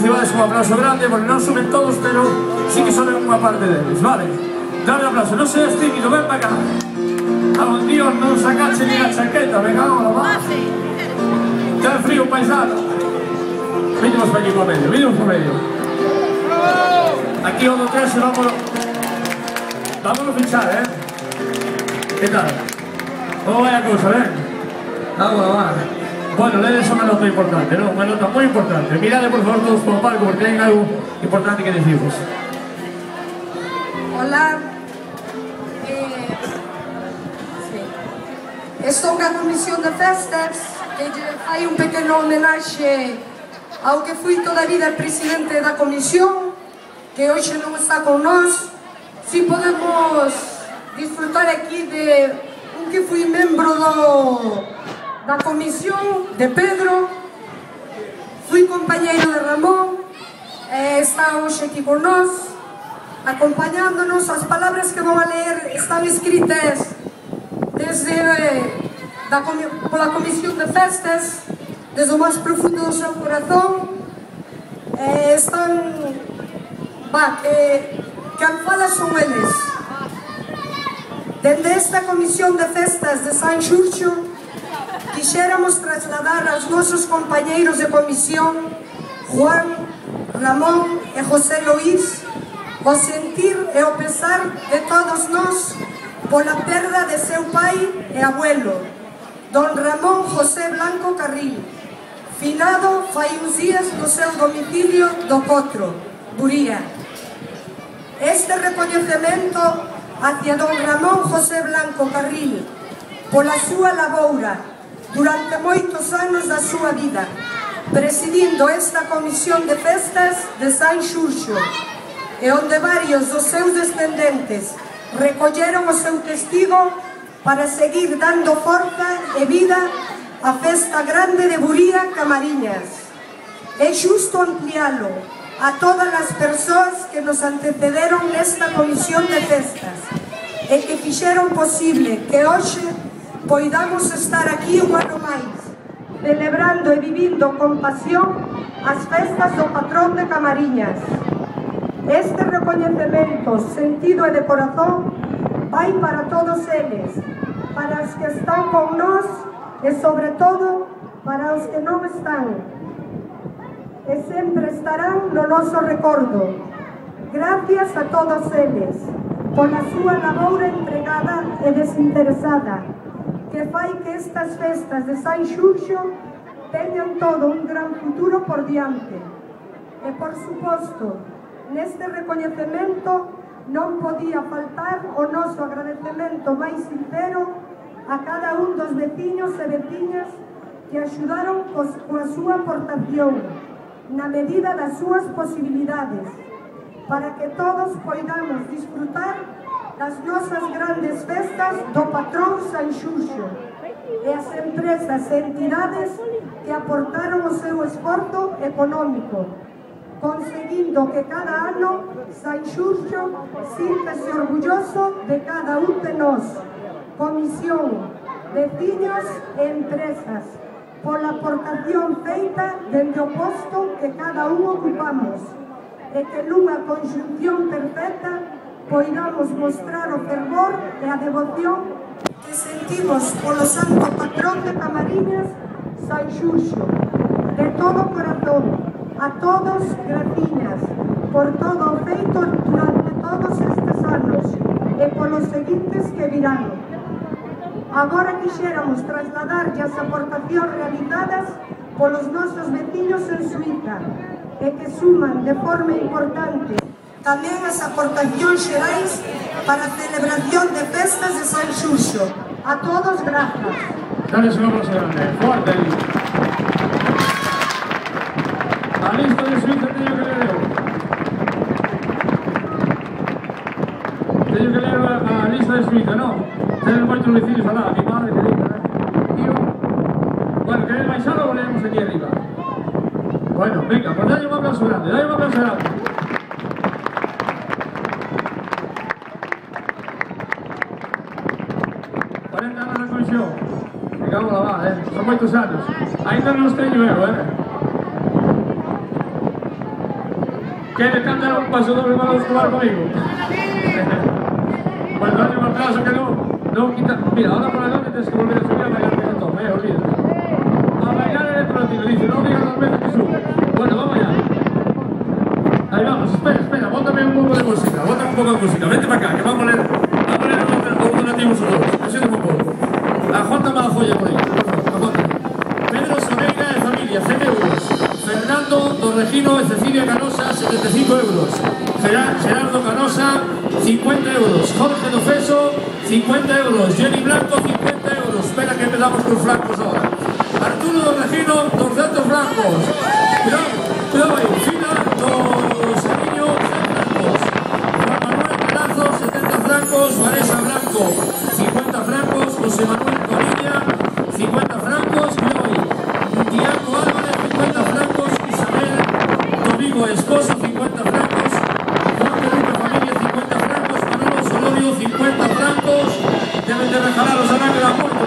recibades un aplauso grande, porque non suben todos, pero sí que soben unha parte deles, vale? Dale un aplauso, non seas tímido, ven para acá. A los tíos non sacache ni la chaqueta, venga, vamos, va. Ten frío, paisano. Vinimos para aquí por medio, vinimos por medio. Aquí o do 13 vamos a fichar, ¿Qué tal? ¿Cómo va la cosa, Vamos, va. Bueno, ledes unha nota importante, ¿no? Unha nota moi importante. Mirade, por favor, todos por palco, porque ten algo importante que decimos. Hola. Estou na comisión de festas que fai un pequeno homenaxe ao que fui toda a vida presidente da comisión, que hoxe non está con nós. Si podemos disfrutar aquí de un que fui membro da comisión, de Pedro, fui compañeiro de Ramón, está hoxe aquí con nós, acompañándonos. As palabras que vou a ler están escritas desde pola comisión de festas, desde o máis profundo do seu corazón. Están, que fala son eles. Dende esta comisión de festas de San Xurxo, quixéramos trasladar aos nosos compañeiros de comisión, Juan, Ramón e José Luís, o sentir e o pesar de todos nós pola perda de seu pai e abuelo, don Ramón José Blanco Carril, finado fai uns días no seu domicilio do Cotro, Buría. Este recoñecemento hacia don Ramón José Blanco Carril pola súa laboura durante moitos anos da súa vida, presidindo esta comisión de festas de San Xurxo, e onde varios dos seus descendentes recolleron o seu testigo para seguir dando forza e vida á festa grande de Buría Camariñas. É justo amplialo a todas as persoas que nos antecederon nesta Comisión de Festas e que fixeron posible que hoxe poidamos estar aquí un ano máis, celebrando e vivindo con pasión as festas do patrón de Camariñas. Este recoñecemento sentido e de corazón vai para todos eles, para os que están con nós e, sobre todo, para os que non están e sempre estarán no noso recordo. Gracias a todos eles pola súa laboura entregada e desinteresada, que fai que estas festas de San Xurxo teñan todo un gran futuro por diante. E, por suposto, neste recoñecemento non podía faltar o noso agradecemento máis sincero a cada un dos veciños e veciñas que axudaron coa súa aportación na medida das súas posibilidades para que todos poidamos disfrutar das nosas grandes festas do patrón San Xurxo e as empresas e entidades que aportaron o seu esforzo económico, conseguindo que cada ano San Xurxo síntese orgulloso de cada un de nós, comisión, veciños e empresas, pola aportación feita dende o posto que cada un ocupamos, e que nunha conxunción perfecta poidamos mostrar o fervor e a devoción que sentimos polo santo patrón de Camariñas, San Xurxo. De todo corazón, a todos, graciñas por todo o feito durante todos estes anos e polos seguintes que virán. Agora quixéramos trasladarlle as aportacións realizadas polos nosos veciños en Suíza e que suman de forma importante tamén as aportacións xerais para a celebración de festas de San Xurxo. A todos, grazas. Dale un aplauso grande, fuerte. A lista de Suiza teño que ler eu. Teño que ler a lista de Suiza, non? Teñen moitos vecinos alá, a mi madre que diga, tío. Bueno, que baixalo o leemos aquí arriba. Bueno, venga, pues dale un aplauso grande, dale un aplauso grande. 40 anos na comisión. Digamos lá, son moitos anos. Ainda non os teño eu, Quere cantar un paso doble para escolar comigo? Bueno, dale un aplauso que non quita... Mira, ahora por la noche tienes que volver a subir a bailar reggaetón, olvídate. A bailar electrónico, dice, no digas las veces que sube. Bueno, vamos allá. Ahí vamos, espera, bótame un poco de música, vente para acá, que vamos a leer un nativo solos, así de un poco. Ajóntame la joya por ahí, ajóntame. Pedro Soneira de familia, 100 euros. Fernando Torregino de Cecilia Canosa, 75 euros. Gerardo Canosa, 50 euros. Jorge Dofeso, 50 euros. Jenny Blanco, 50 euros. Espera que empezamos con francos ahora. Arturo Torregino, 200 francos. Cuidado ahí. Fina Tosariño, 100 francos. Juan Manuel Palazo, 70 francos. Vanessa Blanco, 50 francos. José Manuel Corilla, 50 francos. Cuidado ahí. Diaco Álvarez, 50 francos. Isabel Domingo Esposo, 50 francos. Juan Felipe Familia, 50 francos. Manolo Solorio, 50 francos. Deben de regalaros a la que la muerte,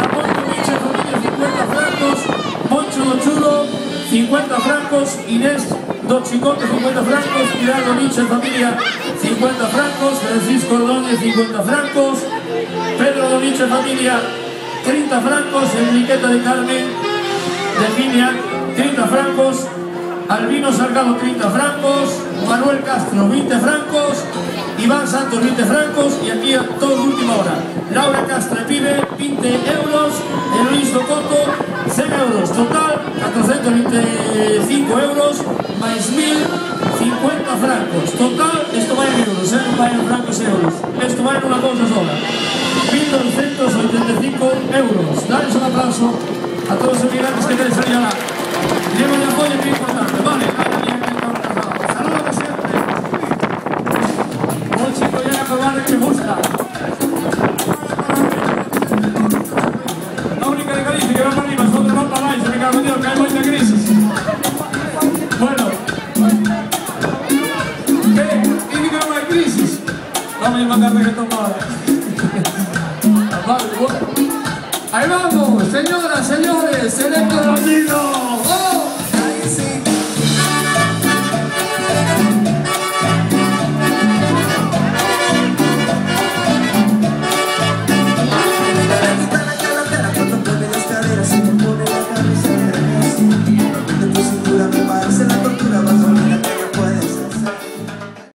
Ramón Tomiche Familia, 50 francos. Moncho Do Chulo, 50 francos. Inés Do Chicote, 50 francos. Pilar Domiche Familia, 50 francos. Francisco Ordóñez, 50 francos. Pedro Domiche Familia, 30 francos. Enriqueta de Carmen, Virginia, 30 francos. Albino Salgado, 30 francos. Manuel Castro, 20 francos. Iván Santos, 20 francos. Y aquí a todo de última hora. Laura Castre Pibe, 20 euros. Luis Docoto, 100 euros. Total, 425 euros. Más 1050 francos. Total, esto va en euros, no va en francos e euros. Esto va en una cosa sola. 1285 euros. Dales un aplauso a todos los emigrantes que quieren salir ahora. Llevo el apoyo muy importante, vale. Saludos siempre. Un chico ya a probar que me gusta. La única de Galicia que va para arriba, son de va para abajo, se me cago en Dios, que hay mucha crisis. Eres el electo de los niños.